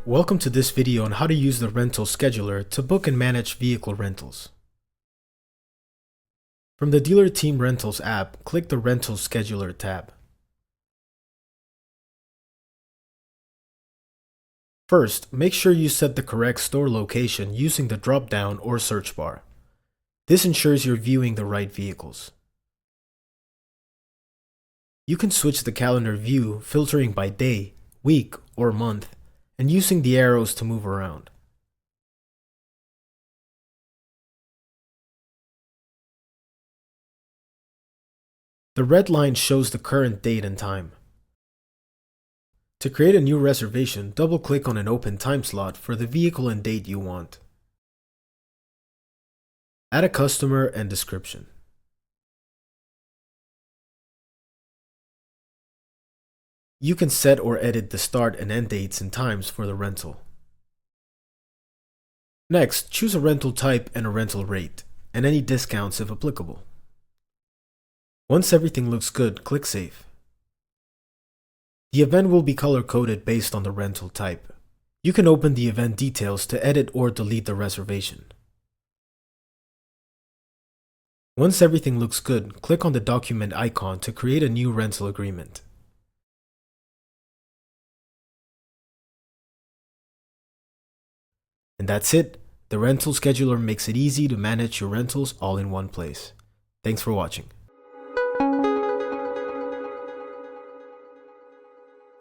Welcome to this video on how to use the rental scheduler to book and manage vehicle rentals. From the Dealer Team Rentals app, click the Rental Scheduler tab. First, make sure you set the correct store location using the drop-down or search bar. This ensures you're viewing the right vehicles. You can switch the calendar view, filtering by day, week, or month, and using the arrows to move around. The red line shows the current date and time. To create a new reservation, double-click on an open time slot for the vehicle and date you want. Add a customer and description. You can set or edit the start and end dates and times for the rental. Next, choose a rental type and a rental rate, and any discounts if applicable. Once everything looks good, click Save. The event will be color-coded based on the rental type. You can open the event details to edit or delete the reservation. Once everything looks good, click on the document icon to create a new rental agreement. And that's it. The rental scheduler makes it easy to manage your rentals all in one place. Thanks for watching.